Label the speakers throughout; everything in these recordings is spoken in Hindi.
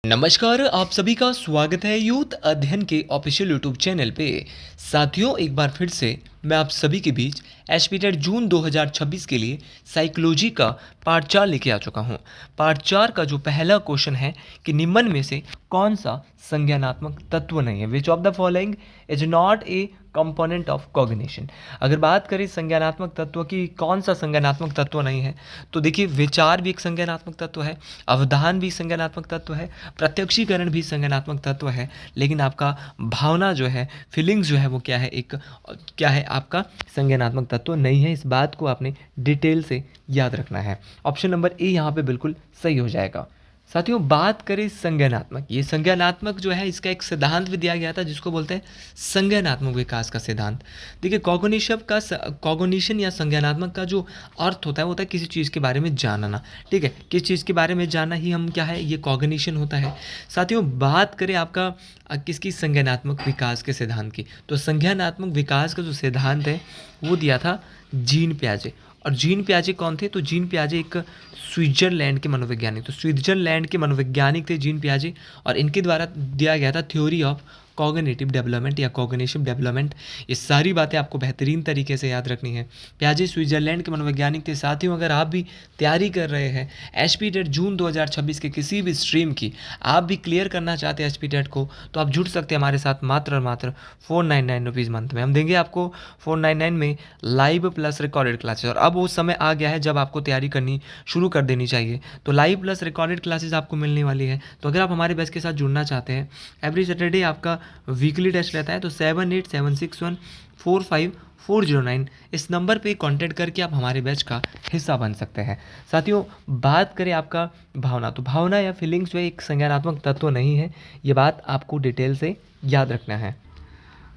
Speaker 1: नमस्कार, आप सभी का स्वागत है यूथ अध्ययन के ऑफिशियल यूट्यूब चैनल पे। साथियों, एक बार फिर से मैं आप सभी के बीच एसपीटेट जून 2026 के लिए साइकोलॉजी का पार्ट 4 लेके आ चुका हूँ। पार्ट 4 का जो पहला क्वेश्चन है कि निम्न में से कौन सा संज्ञानात्मक तत्व नहीं है, which of the following is not a component of cognition. अगर बात करें संज्ञानात्मक तत्व की, कौन सा संज्ञानात्मक तत्व नहीं है, तो देखिए विचार भी एक संज्ञानात्मक तत्व है, अवधान भी संज्ञानात्मक तत्व है, प्रत्यक्षीकरण भी संज्ञानात्मक तत्व है, लेकिन आपका भावना जो है, फीलिंग्स जो है, वो क्या है आपका संज्ञानात्मक तत्व नहीं है। इस बात को आपने डिटेल से याद रखना है। ऑप्शन नंबर ए यहाँ पे बिल्कुल सही हो जाएगा। साथियों, बात करें संज्ञानात्मक, ये संज्ञानात्मक जो है इसका एक सिद्धांत भी दिया गया था जिसको बोलते हैं संज्ञानात्मक विकास का सिद्धांत। देखिए कॉग्निशन या संज्ञानात्मक का जो अर्थ होता है वो होता है किसी चीज़ के बारे में जानना। ठीक है, किस चीज़ के बारे में जानना ही हम क्या है, ये कॉग्निशन होता है। साथियों, बात करें आपका किसकी, संज्ञानात्मक विकास के सिद्धांत की, तो संज्ञानात्मक विकास का जो सिद्धांत है वो दिया था जीन पियाजे। और जीन पियाजे कौन थे, तो जीन पियाजे एक स्विट्जरलैंड के मनोवैज्ञानिक, तो स्विट्जरलैंड के मनोवैज्ञानिक थे जीन पियाजे, और इनके द्वारा दिया गया था थ्योरी ऑफ कॉग्निटिव डेवलपमेंट या कॉग्निटिव डेवलपमेंट। ये सारी बातें आपको बेहतरीन तरीके से याद रखनी है। पियाजे स्विट्जरलैंड के मनोवैज्ञानिक थे। साथियों, अगर आप भी तैयारी कर रहे हैं एसपीटेट जून 2026 के किसी भी स्ट्रीम की, आप भी क्लियर करना चाहते हैं एसपीटेट को, तो आप जुड़ सकते हैं हमारे साथ मात्र और मात्र 499 रुपीज़ मंथ में। हम देंगे आपको 499 में लाइव प्लस रिकॉर्डेड क्लासेस। और अब वो समय आ गया है जब आपको तैयारी करनी शुरू कर देनी चाहिए। तो लाइव प्लस रिकॉर्डेड क्लासेस आपको मिलने वाली है। तो अगर आप हमारे बैच के साथ जुड़ना चाहते हैं, एवरी सैटरडे आपका वीकली टेस्ट रहता है, तो 7876145409 इस नंबर पे कांटेक्ट करके आप हमारे बैच का हिस्सा बन सकते हैं। साथियों, बात करें आपका भावना, तो भावना या फीलिंग्स जो है एक संज्ञानात्मक तत्व नहीं है। ये बात आपको डिटेल से याद रखना है।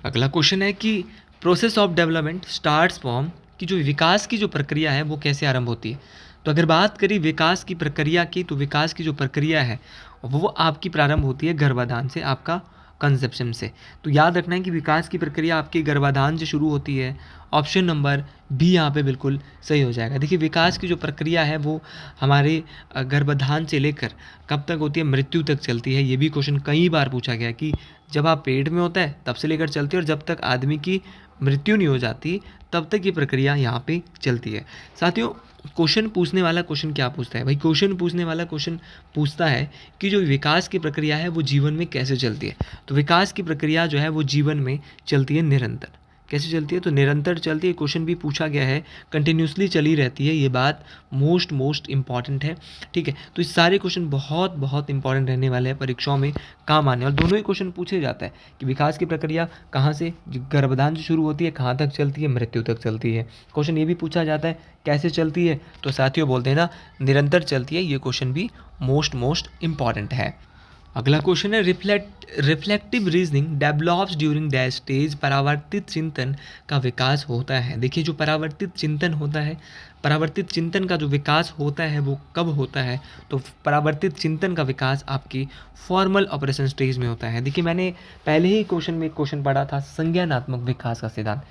Speaker 1: अगला क्वेश्चन है कि process of development starts from, कि जो विकास की जो प्रक्रिया है वो कैसे आरंभ होती है। तो अगर बात करें विकास की प्रक्रिया की, तो विकास की जो प्रक्रिया है वो आपकी प्रारंभ होती है गर्भाधान से, आपका कंसेप्शन से। तो याद रखना है कि विकास की प्रक्रिया आपके गर्भाधान से शुरू होती है। ऑप्शन नंबर बी यहाँ पे बिल्कुल सही हो जाएगा। देखिए विकास की जो प्रक्रिया है वो हमारे गर्भाधान से लेकर कब तक होती है, मृत्यु तक चलती है। ये भी क्वेश्चन कई बार पूछा गया कि जब आप पेट में होता है तब से लेकर चलती है, और जब तक आदमी की मृत्यु नहीं हो जाती तब तक ये प्रक्रिया यहाँ पे चलती है। साथियों, क्वेश्चन पूछने वाला क्वेश्चन क्या पूछता है भाई, क्वेश्चन पूछने वाला क्वेश्चन पूछता है कि जो विकास की प्रक्रिया है वो जीवन में कैसे चलती है। तो विकास की प्रक्रिया जो है वो जीवन में चलती है निरंतर। कैसे चलती है, तो निरंतर चलती है। क्वेश्चन भी पूछा गया है, कंटिन्यूसली चली रहती है। ये बात मोस्ट इंपॉर्टेंट है। ठीक है, तो इस सारे क्वेश्चन बहुत इंपॉर्टेंट रहने वाले हैं, परीक्षाओं में काम आने। और दोनों ही क्वेश्चन पूछे जाता है कि विकास की प्रक्रिया कहाँ से, गर्भाधान से शुरू होती है, कहाँ तक चलती है, मृत्यु तक चलती है। क्वेश्चन ये भी पूछा जाता है कैसे चलती है, तो साथियों बोलते हैं ना निरंतर चलती है। ये क्वेश्चन भी मोस्ट इंपॉर्टेंट है। अगला क्वेश्चन है reflective reasoning develops during that stage, परावर्तित चिंतन का विकास होता है। देखिए जो परावर्तित चिंतन होता है, परावर्तित चिंतन का जो विकास होता है वो कब होता है, तो परावर्तित चिंतन का विकास आपकी फॉर्मल ऑपरेशन स्टेज में होता है। देखिए मैंने पहले ही क्वेश्चन में एक क्वेश्चन पढ़ा था संज्ञानात्मक विकास का सिद्धांत।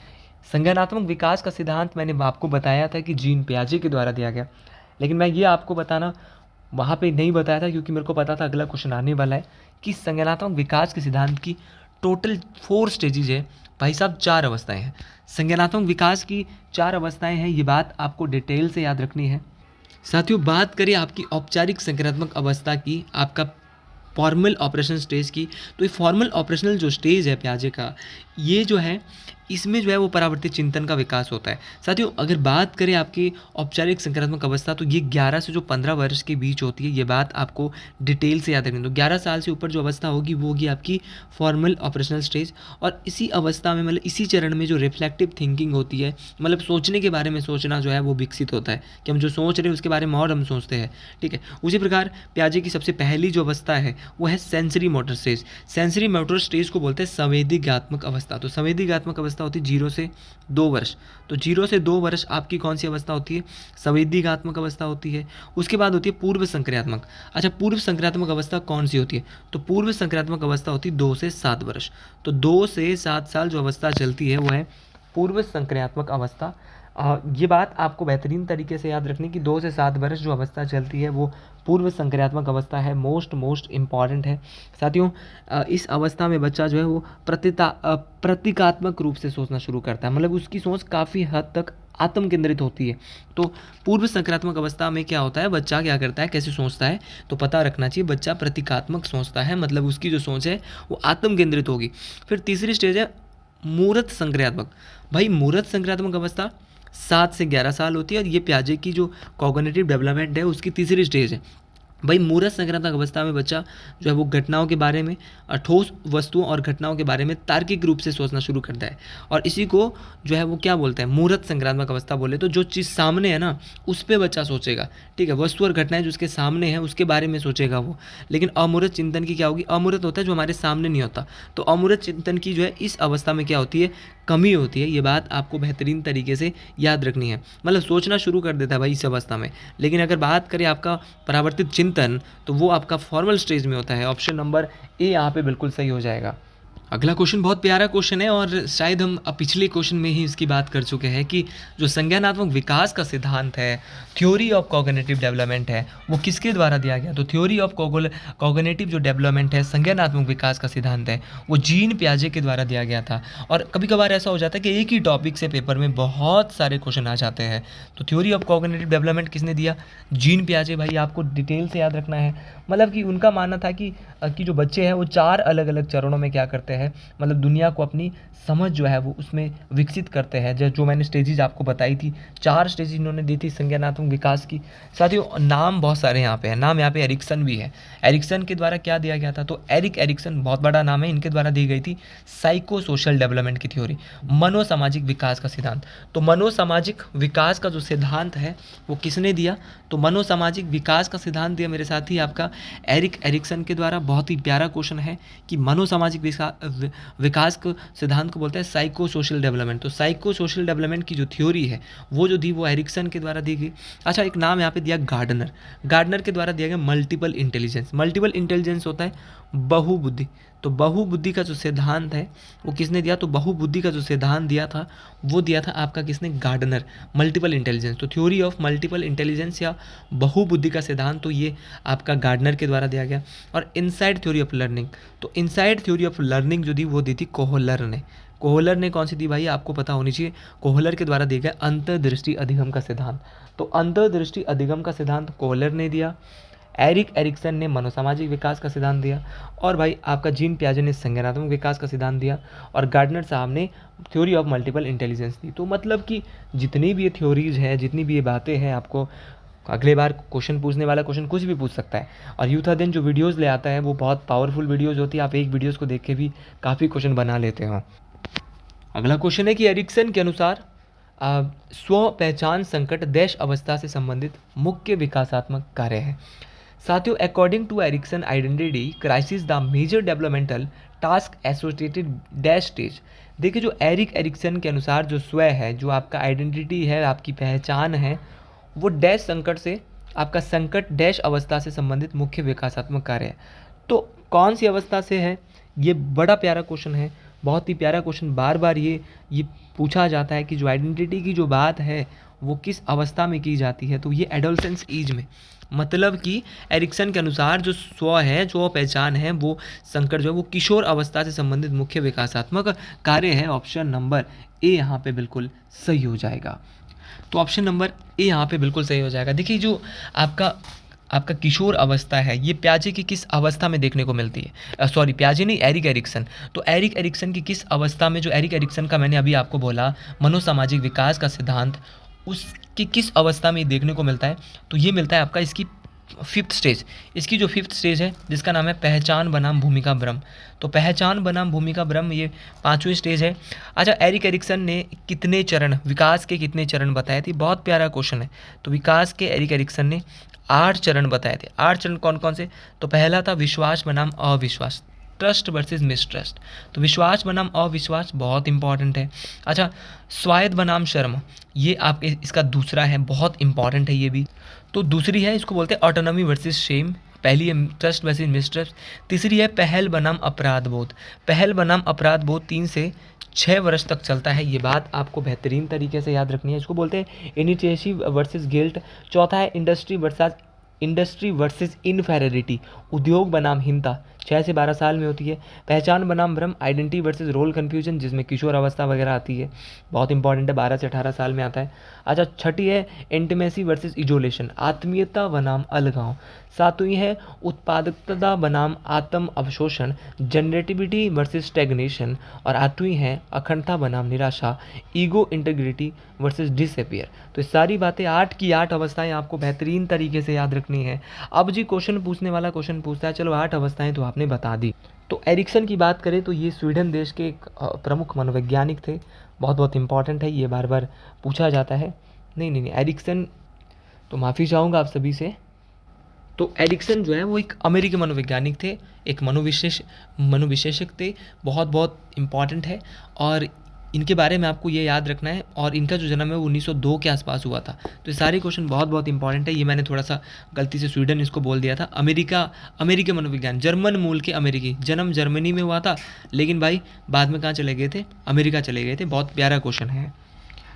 Speaker 1: संज्ञानात्मक विकास का सिद्धांत मैंने आपको बताया था कि जीन पियाजे के द्वारा दिया गया, लेकिन मैं ये आपको बताना वहाँ पे नहीं बताया था क्योंकि मेरे को पता था अगला क्वेश्चन आने वाला है कि संज्ञानात्मक विकास के सिद्धांत की टोटल 4 स्टेजेज है भाई साहब, 4 अवस्थाएं हैं। संज्ञानात्मक विकास की 4 अवस्थाएं हैं, ये बात आपको डिटेल से याद रखनी है। साथियों, बात करें आपकी औपचारिक संज्ञानात्मक अवस्था की, आपका फॉर्मल ऑपरेशन स्टेज की, तो ये फॉर्मल ऑपरेशनल जो स्टेज है पियाजे का, ये जो है इसमें जो है वो परावर्तित चिंतन का विकास होता है। साथियों, अगर बात करें आपकी औपचारिक संक्रात्मक अवस्था, तो ये 11 से जो 15 वर्ष के बीच होती है। ये बात आपको डिटेल से याद रखनी। तो 11 साल से ऊपर जो अवस्था होगी वो होगी आपकी फॉर्मल ऑपरेशनल स्टेज। और इसी अवस्था में मतलब इसी चरण में जो रिफ्लेक्टिव थिंकिंग होती है, मतलब सोचने के बारे में सोचना जो है वो विकसित होता है कि हम जो सोच रहे हैं उसके बारे में और हम सोचते हैं। ठीक है, उसी प्रकार पियाजे की सबसे पहली जो अवस्था है वो है sensory motor stage. Sensory motor stage को बोलते हैं संवेदीगात्मक अवस्था। तो संवेदीगात्मक अवस्था होती है 0 से 2 वर्ष। तो 0 से 2 वर्ष आपकी कौन सी अवस्था होती है, संवेदीगात्मक अवस्था होती है। उसके बाद होती है पूर्व संक्रियात्मक। अच्छा, पूर्व संक्रियात्मक अवस्था कौन सी होती है, तो पूर्व संक्रियात्मक अवस्था होती है 2 से 7 वर्ष। तो 2 से 7 साल जो अवस्था चलती है वो है पूर्व संक्रियात्मक अवस्था। ये बात आपको बेहतरीन तरीके से याद रखनी कि 2 से 7 वर्ष जो अवस्था चलती है वो पूर्व संक्रियात्मक अवस्था है, मोस्ट इम्पॉर्टेंट है। साथियों, इस अवस्था में बच्चा जो है वो प्रतीकात्मक रूप से सोचना शुरू करता है, मतलब उसकी सोच काफ़ी हद तक आत्म केंद्रित होती है। तो पूर्व संक्रियात्मक अवस्था में क्या होता है, बच्चा क्या करता है, कैसे सोचता है, तो पता रखना चाहिए। बच्चा प्रतीकात्मक सोचता है, मतलब उसकी जो सोच है वो आत्म केंद्रित होगी। फिर तीसरी स्टेज है मूर्त संक्रियात्मक। भाई मूर्त संक्रियात्मक अवस्था 7 से 11 साल होती है और ये पियाजे की जो कॉग्निटिव डेवलपमेंट है उसकी तीसरी स्टेज है। भाई मूर्त संक्रांतक अवस्था में बच्चा जो है वो घटनाओं के बारे में, ठोस वस्तुओं और घटनाओं के बारे में तार्किक रूप से सोचना शुरू करता है, और इसी को जो है वो क्या बोलते हैं, मूर्त संक्रांतक अवस्था बोले। तो जो चीज़ सामने है ना उस पर बच्चा सोचेगा, ठीक है, वस्तु और घटनाएं जो उसके सामने है उसके बारे में सोचेगा वो। लेकिन अमूर्त चिंतन की क्या होगी, अमूर्त होता है जो हमारे सामने नहीं होता, तो अमूर्त चिंतन की जो है इस अवस्था में क्या होती है, कमी होती है। ये बात आपको बेहतरीन तरीके से याद रखनी है, मतलब सोचना शुरू कर देता है भाई इस अवस्था में। लेकिन अगर बात करें आपका परावर्तित चिंतन, तो वो आपका फॉर्मल स्टेज में होता है। ऑप्शन नंबर ए यहाँ पे बिल्कुल सही हो जाएगा। अगला क्वेश्चन बहुत प्यारा क्वेश्चन है और शायद हम पिछले क्वेश्चन में ही इसकी बात कर चुके हैं कि जो संज्ञानात्मक विकास का सिद्धांत है, थ्योरी ऑफ कॉग्निटिव डेवलपमेंट है, वो किसके द्वारा दिया गया। तो थ्योरी ऑफ कॉग्निटिव जो डेवलपमेंट है, संज्ञानात्मक विकास का सिद्धांत है, वो जीन पियाजे के द्वारा दिया गया था। और कभी कभार ऐसा हो जाता है कि एक ही टॉपिक से पेपर में बहुत सारे क्वेश्चन आ जाते हैं। तो थ्योरी ऑफ कॉग्निटिव डेवलपमेंट किसने दिया, जीन पियाजे। भाई आपको डिटेल से याद रखना है, मतलब कि उनका मानना था कि जो बच्चे हैं वो 4 अलग अलग चरणों में क्या करते हैं, मतलब दुनिया को अपनी समझ जो है वो उसमें विकसित करते हैं। जो मैंने स्टेजेज आपको बताई थी, 4 स्टेज इन्होंने दी थी संज्ञानात्मक विकास की। साथियों नाम बहुत सारे यहाँ पे हैं, नाम यहाँ पे एरिक्सन भी है। एरिक्सन के द्वारा क्या दिया गया था, तो एरिक एरिक्सन बहुत बड़ा नाम है, इनके द्वारा दी गई थी साइको सोशल डेवलपमेंट की थ्योरी, मनोसामाजिक विकास का सिद्धांत। तो मनोसामाजिक विकास का जो सिद्धांत है वो किसने दिया, तो मनोसामाजिक विकास का सिद्धांत दिया मेरे साथी आपका एरिक एरिक्सन के द्वारा। बहुत ही प्यारा क्वेश्चन है कि मनोसामाजिक विकास को सिद्धांत को बोलते हैं साइको सोशल डेवलपमेंट। तो साइको सोशल डेवलपमेंट की जो थ्योरी है वो जो दी वो एरिक्सन के द्वारा दी गई। अच्छा, एक नाम यहाँ पे दिया गार्डनर, गार्डनर के द्वारा दिया गया मल्टीपल इंटेलिजेंस। मल्टीपल इंटेलिजेंस होता है बहुबुद्धि। तो बहुबुद्धि का जो सिद्धांत है वो किसने दिया, तो बहुबुद्धि का जो सिद्धांत दिया था वो दिया था आपका किसने, गार्डनर, मल्टीपल इंटेलिजेंस। तो थ्योरी ऑफ मल्टीपल इंटेलिजेंस या बहुबुद्धि का सिद्धांत तो ये आपका गार्डनर के द्वारा दिया गया। और इनसाइड थ्योरी ऑफ लर्निंग, तो इनसाइड थ्योरी ऑफ लर्निंग जो दी वो दी थी कोहलर ने। कोहलर ने कौन सी दी भाई, आपको पता होनी चाहिए। कोहलर के द्वारा दिया गया अंतर्दृष्टि अधिगम का सिद्धांत। तो अंतर्दृष्टि अधिगम का सिद्धांत कोहलर ने दिया। एरिक एरिक्सन ने मनोसामाजिक विकास का सिद्धांत दिया, और भाई आपका जीन पियाजे ने संज्ञानात्मक विकास का सिद्धांत दिया, और गार्डनर साहब ने थ्योरी ऑफ मल्टीपल इंटेलिजेंस दी। तो मतलब कि जितनी भी ये थ्योरीज है, जितनी भी ये बातें हैं, आपको अगले बार क्वेश्चन पूछने वाला क्वेश्चन कुछ भी पूछ सकता है। और यूथ अध्ययन जो वीडियोज़ ले आता है वो बहुत पावरफुल वीडियोज़ होती है, आप एक वीडियोज़ को देख के भी काफ़ी क्वेश्चन बना लेते हो। अगला क्वेश्चन है कि एरिक्सन के अनुसार स्व पहचान संकट देश अवस्था से संबंधित मुख्य विकासात्मक कार्य है। साथियों, according to Erikson identity crisis the major developmental task associated dash stage. देखिए, जो एरिक एरिक्सन के अनुसार जो स्व है, जो आपका आइडेंटिटी है, आपकी पहचान है, वो डैश संकट से, आपका संकट डैश अवस्था से संबंधित मुख्य विकासात्मक कार्य है। तो कौन सी अवस्था से है, ये बड़ा प्यारा क्वेश्चन है, बहुत ही प्यारा क्वेश्चन। बार बार ये पूछा जाता है कि जो आइडेंटिटी की जो बात है वो किस अवस्था में की जाती है, तो ये एडोलसेंस एज में। मतलब कि एरिक्सन के अनुसार जो स्व है, जो पहचान है, वो संकट जो है वो किशोर अवस्था से संबंधित मुख्य विकासात्मक कार्य है। ऑप्शन नंबर ए यहाँ पे बिल्कुल सही हो जाएगा। तो ऑप्शन नंबर ए यहाँ पे बिल्कुल सही हो जाएगा। देखिए, जो आपका किशोर अवस्था है, ये पियाजे की किस अवस्था में देखने को मिलती है, सॉरी पियाजे नहीं, एरिक एरिक्सन। तो एरिक एरिक्सन की किस अवस्था में, जो एरिक एरिक्सन का मैंने अभी आपको बोला मनोसामाजिक विकास का सिद्धांत, उसकी किस अवस्था में देखने को मिलता है, तो ये मिलता है आपका इसकी 5th स्टेज। इसकी जो 5th स्टेज है जिसका नाम है पहचान बनाम भूमिका भ्रम। तो पहचान बनाम भूमिका भ्रम ये 5वीं स्टेज है। अच्छा, एरिक एरिक्सन ने कितने चरण, विकास के कितने चरण बताए थे, बहुत प्यारा क्वेश्चन है। तो विकास के एरिक एरिक्सन ने 8 चरण बताए थे। 8 चरण कौन कौन से, तो पहला था विश्वास बनाम अविश्वास, ट्रस्ट वर्सेस मिसट्रस्ट। तो विश्वास बनाम अविश्वास बहुत इंपॉर्टेंट है। अच्छा, स्वायत्त बनाम शर्म, ये आपके इसका दूसरा है, बहुत इंपॉर्टेंट है ये भी। तो दूसरी है, इसको बोलते हैं ऑटोनॉमी वर्सेस शेम। पहली है ट्रस्ट वर्सेस मिसट्रस्ट, तीसरी है पहल बनाम अपराध बोध। पहल बनाम अपराध बोध 3 से 6 वर्ष तक चलता है, ये बात आपको बेहतरीन तरीके से याद रखनी है। इसको बोलते हैं इनिशिएटिव वर्सेस गिल्ट। चौथा है इंडस्ट्री वर्सेस इनफेरियरिटी, उद्योग बनाम हीनता, 6 से 12 साल में होती है। पहचान बनाम भ्रम, आइडेंटिटी वर्सेस रोल कन्फ्यूजन, जिसमें किशोर अवस्था वगैरह आती है, बहुत इंपॉर्टेंट है, 12 से 18 साल में आता है। अच्छा, छठी है इंटीमेसी वर्सेस इजोलेशन, आत्मीयता बनाम अलगाव। सातवीं है उत्पादकता बनाम आत्म अवशोषण, जनरेटिविटी वर्सेस स्टैग्नेशन। और आठवीं है अखंडता बनाम निराशा, ईगो इंटीग्रिटी वर्सेस डिसअपियर। तो ये सारी बातें 8 की 8 अवस्थाएं आपको बेहतरीन तरीके से याद रखनी है। अब जी क्वेश्चन पूछने वाला क्वेश्चन पूछता है, चलो 8 अवस्थाएं तो आपने बता दी। तो एरिक्सन की बात करें तो ये स्वीडन देश के एक प्रमुख मनोवैज्ञानिक थे, बहुत बहुत इंपॉर्टेंट है, ये बार बार पूछा जाता है। नहीं एरिक्सन, तो माफ़ी चाहूँगा आप सभी से। तो एरिक्सन जो है वो एक अमेरिकी मनोवैज्ञानिक थे, एक मनोविशेषक थे, बहुत बहुत इम्पॉर्टेंट है। और इनके बारे में आपको ये याद रखना है, और इनका जो जन्म है वो 1902 के आसपास हुआ था। तो ये सारे क्वेश्चन बहुत बहुत इंपॉर्टेंट है। ये मैंने थोड़ा सा गलती से स्वीडन इसको बोल दिया था। अमेरिकी मनोविज्ञान, जर्मन मूल के अमेरिकी, जन्म जर्मनी में हुआ था, लेकिन भाई बाद में कहाँ चले गए थे, अमेरिका चले गए थे। बहुत प्यारा क्वेश्चन है।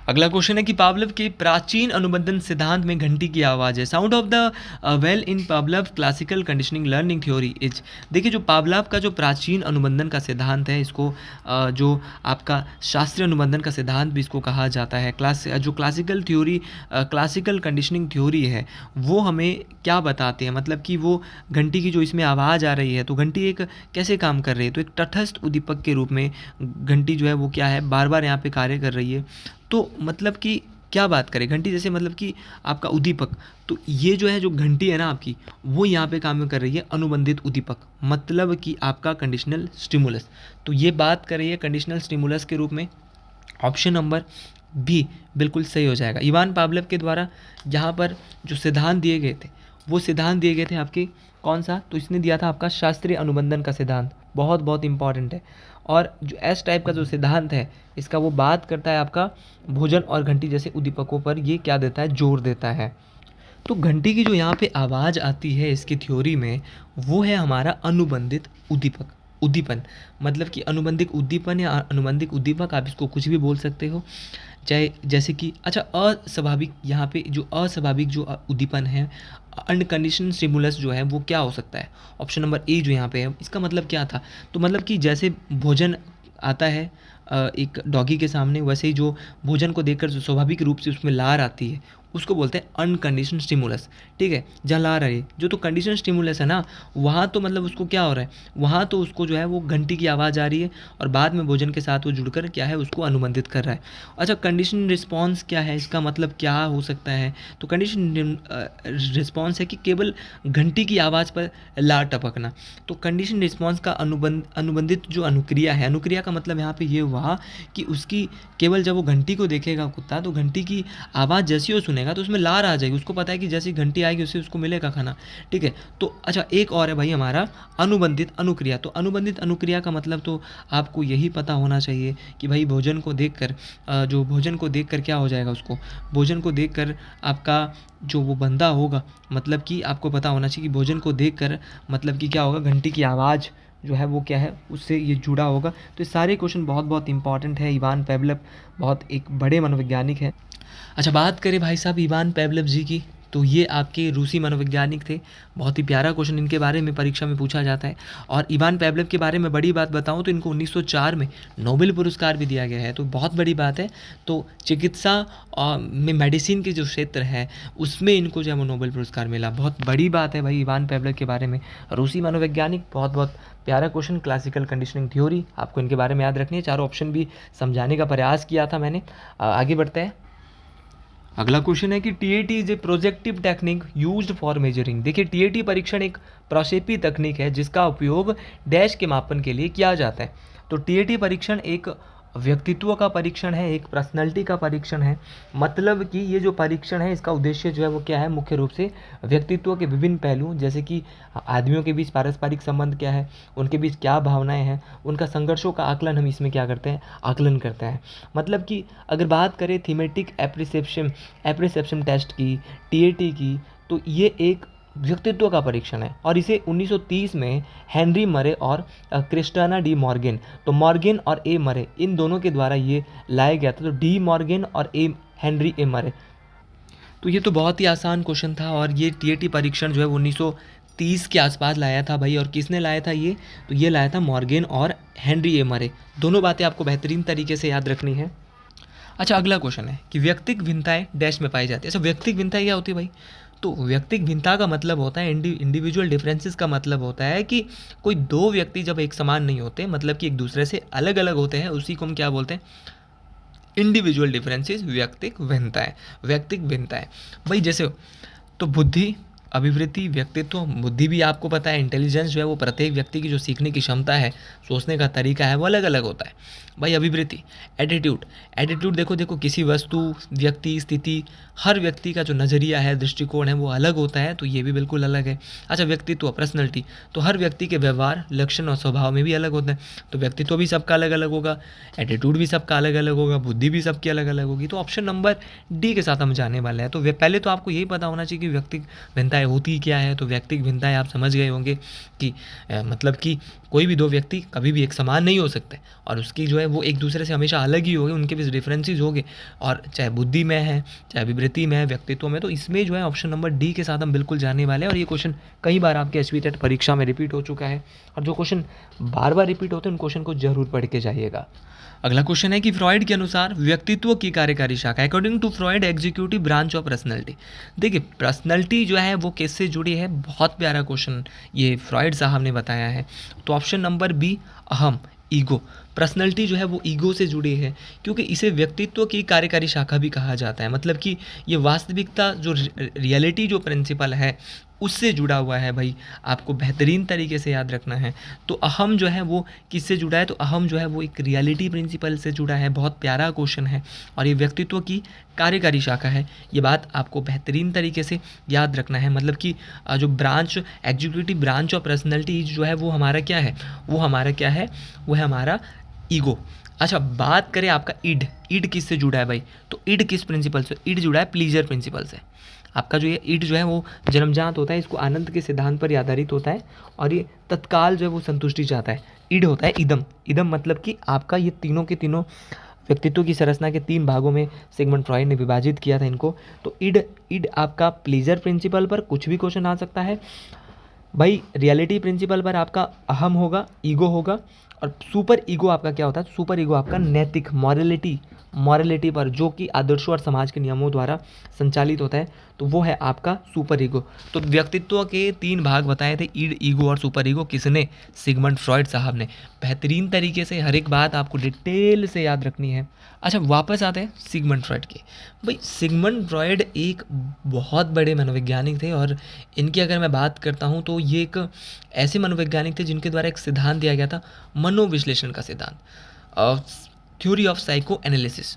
Speaker 1: अगला क्वेश्चन है कि पावलोव के प्राचीन अनुबंधन सिद्धांत में घंटी की आवाज़ है। Sound of the well in Pavlov classical conditioning learning theory is. देखिए, जो पावलोव का जो प्राचीन अनुबंधन का सिद्धांत है, इसको जो आपका शास्त्रीय अनुबंधन का सिद्धांत भी इसको कहा जाता है। जो क्लासिकल कंडीशनिंग थ्योरी है, वो हमें क्या बताते हैं, मतलब कि वो घंटी की जो इसमें आवाज़ आ रही है, तो घंटी एक कैसे काम कर रही है, तो एक तटस्थ उद्दीपक के रूप में घंटी जो है वो क्या है, बार बार यहाँ पे कार्य कर रही है। तो मतलब कि क्या बात करें, घंटी जैसे मतलब कि आपका उद्दीपक, तो ये जो है जो घंटी है ना आपकी, वो यहाँ पे काम कर रही है अनुबंधित उद्दीपक, मतलब कि आपका कंडीशनल स्टिमुलस। तो ये बात कर रही है कंडीशनल स्टिमुलस के रूप में। ऑप्शन नंबर बी बिल्कुल सही हो जाएगा। इवान पावलोव के द्वारा यहाँ पर जो सिद्धांत दिए गए थे, वो सिद्धांत दिए गए थे आपके कौन सा, तो इसने दिया था आपका शास्त्रीय अनुबंधन का सिद्धांत, बहुत बहुत इंपॉर्टेंट है। और जो एस टाइप का जो सिद्धांत है इसका, वो बात करता है आपका भोजन और घंटी जैसे उद्दीपकों पर, ये क्या देता है, जोर देता है। तो घंटी की जो यहाँ पे आवाज़ आती है इसकी थ्योरी में, वो है हमारा अनुबंधित उद्दीपन, मतलब कि अनुबंधित उद्दीपन या अनुबंधित उद्दीपक, आप इसको कुछ भी बोल सकते हो। चाहे जैसे कि अच्छा अस्वाभाविक, यहाँ पे जो अस्वाभाविक जो उद्दीपन है, अनकंडीशनल स्टिमुलस जो है वो क्या हो सकता है। ऑप्शन नंबर ए जो यहाँ पे है, इसका मतलब क्या था, तो मतलब कि जैसे भोजन आता है एक डॉगी के सामने, वैसे ही जो भोजन को देखकर जो स्वाभाविक रूप से उसमें लार आती है, उसको बोलते हैं अनकंडीशनल स्टिमुलस। ठीक है, जहाँ लार है, जो तो कंडीशनल स्टिमुलस है ना, वहाँ तो मतलब उसको क्या हो रहा है, वहाँ तो उसको जो है वो घंटी की आवाज़ आ रही है, और बाद में भोजन के साथ वो जुड़कर क्या है, उसको अनुबंधित कर रहा है। अच्छा, कंडीशन रिस्पॉन्स क्या है, इसका मतलब क्या हो सकता है, तो कंडीशन रिस्पॉन्स है कि केवल घंटी की आवाज़ पर लार टपकना। तो कंडीशन रिस्पॉन्स का अनुबंधित जो अनुक्रिया है, अनुक्रिया का मतलब यहाँ पे ये हुआ कि उसकी केवल जब वो घंटी को देखेगा कुत्ता, तो घंटी की आवाज़ जैसी वो सुनेगा तो उसमें लार आ जाएगी, उसको पता है कि जैसी घंटी आएगी उससे उसको मिलेगा खाना। ठीक है, तो अच्छा एक और है भाई हमारा अनुबंधित अनुक्रिया। तो अनुबंधित अनुक्रिया का मतलब तो आपको यही पता होना चाहिए कि भाई भोजन को देखकर जो भोजन को देखकर क्या हो जाएगा, उसको भोजन को देखकर आपका जो वो बंदा होगा, मतलब कि आपको पता होना चाहिए कि भोजन को देखकर मतलब कि क्या होगा, घंटी की आवाज़ जो है वो क्या है, उससे ये जुड़ा होगा। तो ये सारे क्वेश्चन बहुत बहुत इंपॉर्टेंट है। इवान पावलोव बहुत एक बड़े मनोवैज्ञानिक हैं। अच्छा, बात करें भाई साहब इवान पावलोव जी की, तो ये आपके रूसी मनोवैज्ञानिक थे। बहुत ही प्यारा क्वेश्चन इनके बारे में परीक्षा में पूछा जाता है। और इवान पावलोव के बारे में बड़ी बात बताऊं तो इनको 1904 में नोबेल पुरस्कार भी दिया गया है, तो बहुत बड़ी बात है। तो चिकित्सा में मेडिसिन के जो क्षेत्र है उसमें इनको जो है वो नोबेल पुरस्कार मिला, बहुत बड़ी बात है भाई इवान पावलोव के बारे में। रूसी मनोवैज्ञानिक, बहुत बहुत प्यारा क्वेश्चन। क्लासिकल कंडीशनिंग थ्योरी आपको इनके बारे में याद रखनी है। चारों ऑप्शन भी समझाने का प्रयास किया था मैंने। आगे बढ़ते हैं। अगला क्वेश्चन है कि TAT is a projective technique used for measuring. देखिए, टीएटी परीक्षण एक प्रक्षेपी तकनीक है जिसका उपयोग डैश के मापन के लिए किया जाता है। तो टीएटी परीक्षण एक व्यक्तित्व का परीक्षण है, एक पर्सनैलिटी का परीक्षण है। मतलब कि ये जो परीक्षण है इसका उद्देश्य जो है वो क्या है, मुख्य रूप से व्यक्तित्व के विभिन्न पहलू, जैसे कि आदमियों के बीच पारस्परिक संबंध क्या है, उनके बीच क्या भावनाएं हैं, उनका संघर्षों का आकलन हम इसमें क्या करते हैं, आकलन करते हैं। मतलब कि अगर बात करें थीमेटिक एप्रिसिएप्शन टेस्ट की, टीएटी की, तो ये एक व्यक्तित्व का परीक्षण है और इसे 1930 में हेनरी मरे और क्रिस्टाना डी मॉर्गन, तो मॉर्गन और ए मरे, इन दोनों के द्वारा ये लाया गया था। तो डी मॉर्गन और हेनरी ए मरे। तो ये तो बहुत ही आसान क्वेश्चन था और ये टीएटी परीक्षण जो है 1930 के आसपास लाया था भाई। और किसने लाया था ये? तो ये लाया था मॉर्गन और हेनरी ए मरे। दोनों बातें आपको बेहतरीन तरीके से याद रखनी है। अच्छा, अगला क्वेश्चन है कि व्यक्तिक भिन्नताएं डैश में पाई जाती है। अच्छा, व्यक्तिक भिन्नताएं क्या होती है भाई? तो व्यक्तिक भिन्नता का मतलब होता है, इंडिविजुअल डिफरेंसेस का मतलब होता है कि कोई दो व्यक्ति जब एक समान नहीं होते, मतलब कि एक दूसरे से अलग अलग होते हैं, उसी को हम क्या बोलते हैं? इंडिविजुअल डिफरेंसेस, व्यक्तिक भिन्नताएं। व्यक्तिक भिन्नताएं भाई जैसे तो बुद्धि, अभिवृत्ति, व्यक्तित्व। बुद्धि भी आपको पता है, इंटेलिजेंस जो है वो प्रत्येक व्यक्ति की जो सीखने की क्षमता है, सोचने का तरीका है, वो अलग अलग होता है भाई। अभिवृत्ति, एटीट्यूड। एटीट्यूड देखो किसी वस्तु, व्यक्ति, स्थिति, हर व्यक्ति का जो नज़रिया है, दृष्टिकोण है, वो अलग होता है, तो ये भी बिल्कुल अलग है। अच्छा, व्यक्तित्व, पर्सनैलिटी, तो हर व्यक्ति के व्यवहार, लक्षण और स्वभाव में भी अलग होते हैं, तो व्यक्तित्व भी सबका अलग अलग होगा, एटीट्यूड भी सबका अलग अलग होगा, बुद्धि भी सबकी अलग अलग होगी। तो ऑप्शन नंबर डी के साथ हम जाने वाले हैं। तो पहले तो आपको यही पता होना चाहिए कि व्यक्तिक भिन्नताएं होती क्या है। तो व्यक्तिक भिन्नताएं आप समझ गए होंगे कि मतलब कि कोई भी दो व्यक्ति कभी भी एक समान नहीं हो सकते और उसकी जो है वो एक दूसरे से हमेशा अलग ही होंगे, उनके बीच डिफरेंसेस होंगे, और चाहे बुद्धि में है, चाहे अभिवृत्ति में है, व्यक्तित्व में। तो इसमें जो है ऑप्शन नंबर डी के साथ हम बिल्कुल जाने वाले हैं। और ये क्वेश्चन कई बार आपके एचवी टेट परीक्षा में रिपीट हो चुका है, और जो क्वेश्चन बार बार रिपीट होते हैं उन क्वेश्चन को जरूर पढ़ के जाइएगा। अगला क्वेश्चन है कि फ्रॉइड के अनुसार व्यक्तित्व की कार्यकारी शाखा, according to Freud executive branch of personality. देखिए, पर्सनैलिटी जो है वो किससे जुड़ी है? बहुत प्यारा क्वेश्चन ये फ्रॉइड साहब ने बताया है। तो ऑप्शन नंबर बी, अहम, ईगो। पर्सनैलिटी जो है वो ईगो से जुड़ी है, क्योंकि इसे व्यक्तित्व की कार्यकारी शाखा भी कहा जाता है। मतलब कि ये वास्तविकता, जो रियलिटी जो प्रिंसिपल है, उससे जुड़ा हुआ है भाई। आपको बेहतरीन तरीके से याद रखना है। तो अहम जो है वो किससे जुड़ा है? तो अहम जो है वो एक रियलिटी प्रिंसिपल से जुड़ा है। बहुत प्यारा क्वेश्चन है और ये व्यक्तित्व की कार्यकारी शाखा है। ये बात आपको बेहतरीन तरीके से याद रखना है। मतलब कि जो branch, executive branch of personality जो है वो हमारा क्या है? वो हमारा क्या है? वो है हमारा ईगो। अच्छा, बात करें आपका ईड। ईड किससे जुड़ा है भाई? तो ईड किस प्रिंसिपल से? ईड जुड़ा है प्लीजर प्रिंसिपल से। आपका जो ये ईड जो है वो जन्मजात होता है, इसको आनंद के सिद्धांत पर आधारित होता है, और ये तत्काल जो है वो संतुष्टि चाहता है। ईड होता है इदम। इदम मतलब कि आपका ये तीनों के तीनों व्यक्तित्व की संरचना के 3 भागों में सिगमंड फ्रॉइड ने विभाजित किया था इनको। तो ईड आपका प्लीजर प्रिंसिपल पर कुछ भी क्वेश्चन आ सकता है भाई। रियलिटी प्रिंसिपल पर आपका अहम होगा, ईगो होगा, और सुपर ईगो आपका क्या होता है? सुपर ईगो आपका नैतिक, मॉरलिटी पर, जो कि आदर्शों और समाज के नियमों द्वारा संचालित होता है, तो वो है आपका सुपर ईगो। तो व्यक्तित्व के 3 भाग बताए थे, ईड, ईगो और सुपर ईगो। किसने? सिगमंड फ्रॉइड साहब ने। बेहतरीन तरीके से हर एक बात आपको डिटेल से याद रखनी है। अच्छा, वापस आते हैं सिगमंड फ्रॉइड के। भाई सिगमंड फ्रॉइड एक बहुत बड़े मनोवैज्ञानिक थे, और इनकी अगर मैं बात करता हूँ तो ये एक ऐसे मनोवैज्ञानिक थे जिनके द्वारा एक सिद्धांत दिया गया था, मनोविश्लेषण का सिद्धांत, थ्योरी ऑफ साइको एनालिसिस,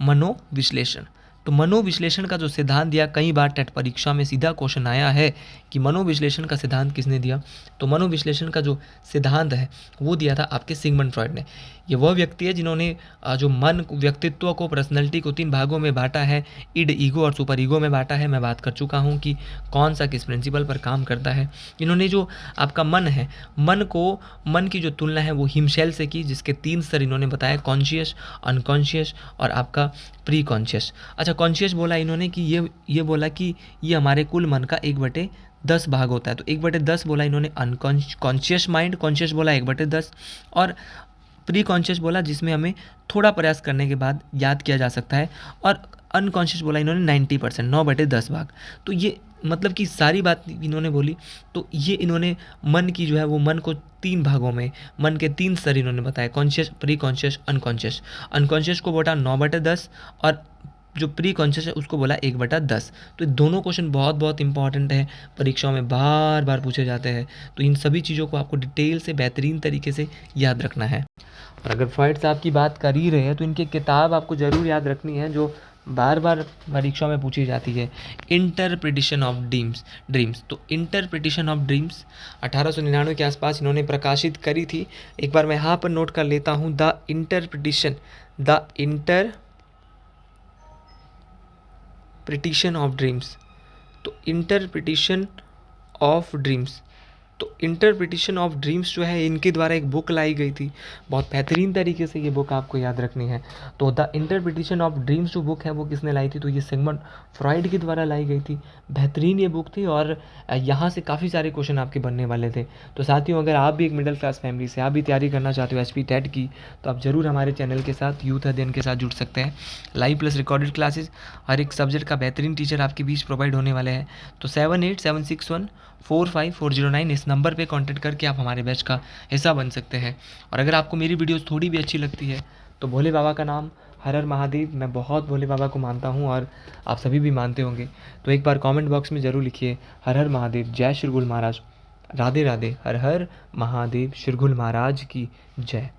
Speaker 1: मनोविश्लेषण। तो मनोविश्लेषण का जो सिद्धांत दिया, कई बार टेट परीक्षा में सीधा क्वेश्चन आया है कि मनोविश्लेषण का सिद्धांत किसने दिया? तो मनोविश्लेषण का जो सिद्धांत है वो दिया था आपके सिगमंड फ्रॉइड ने। ये वह व्यक्ति है जिन्होंने जो मन, व्यक्तित्व को, पर्सनैलिटी को 3 भागों में बांटा है, ईड, ईगो और सुपर ईगो में बांटा है। मैं बात कर चुका हूँ कि कौन सा किस प्रिंसिपल पर काम करता है। इन्होंने जो आपका मन है, मन की जो तुलना है वो हिमशैल से की, जिसके 3 स्तर इन्होंने बताया, कॉन्शियस, अनकॉन्शियस और आपका प्री कॉन्शियस। अच्छा, कॉन्शियस बोला इन्होंने कि ये बोला कि ये हमारे कुल मन का 1/10 भाग होता है। तो 1/10 बोला इन्होंने अनकॉन्शियस माइंड, कॉन्शियस बोला 1/10, और प्री कॉन्शियस बोला जिसमें हमें थोड़ा प्रयास करने के बाद याद किया जा सकता है, और अनकॉन्शियस बोला इन्होंने 90%, 9/10 भाग। तो ये मतलब कि सारी बात इन्होंने बोली। तो ये इन्होंने मन की जो है वो मन को 3 भागों में, मन के 3 स्तर इन्होंने बताया, conscious, pre conscious, unconscious. Unconscious को बोला 9/10, और जो प्री कॉन्शियस है उसको बोला 1/10। तो दोनों क्वेश्चन बहुत बहुत इंपॉर्टेंट है, परीक्षाओं में बार बार पूछे जाते हैं। तो इन सभी चीज़ों को आपको डिटेल से, बेहतरीन तरीके से याद रखना है। और अगर फ्रॉइड साहब की बात कर ही रहे हैं तो इनकी किताब आपको ज़रूर याद रखनी है, जो बार बार परीक्षा में पूछी जाती है, इंटरप्रिटेशन ऑफ ड्रीम्स। तो इंटरप्रिटेशन ऑफ ड्रीम्स 1899 के आसपास इन्होंने प्रकाशित करी थी। एक बार मैं यहाँ पर नोट कर लेता हूँ, द इंटरप्रिटेशन ऑफ ड्रीम्स। तो इंटरप्रिटेशन ऑफ ड्रीम्स। तो इंटरप्रिटेशन ऑफ ड्रीम्स जो है इनके द्वारा एक बुक लाई गई थी, बहुत बेहतरीन तरीके से ये बुक आपको याद रखनी है। तो द इंटरप्रिटेशन ऑफ ड्रीम्स जो बुक है वो किसने लाई थी, तो ये सिगमंड फ्रॉइड के द्वारा लाई गई थी। बेहतरीन ये बुक थी और यहाँ से काफ़ी सारे क्वेश्चन आपके बनने वाले थे। तो साथियों, अगर आप भी एक मिडिल क्लास फैमिली से आप भी तैयारी करना चाहते हो एचपी टेट की, तो आप ज़रूर हमारे चैनल के साथ यूथ अध्ययन के साथ जुड़ सकते हैं। लाइव प्लस रिकॉर्डेड क्लासेस, हर एक सब्जेक्ट का बेहतरीन टीचर आपके बीच प्रोवाइड होने वाले हैं। तो 7876145409 इस नंबर पे कांटेक्ट करके आप हमारे बैच का हिस्सा बन सकते हैं। और अगर आपको मेरी वीडियोस थोड़ी भी अच्छी लगती है तो भोले बाबा का नाम, हर हर महादेव, मैं बहुत भोले बाबा को मानता हूँ और आप सभी भी मानते होंगे। तो एक बार कमेंट बॉक्स में ज़रूर लिखिए हर हर महादेव, जय श्री गुल महाराज, राधे राधे, हर हर महादेव, श्री गुल महाराज की जय।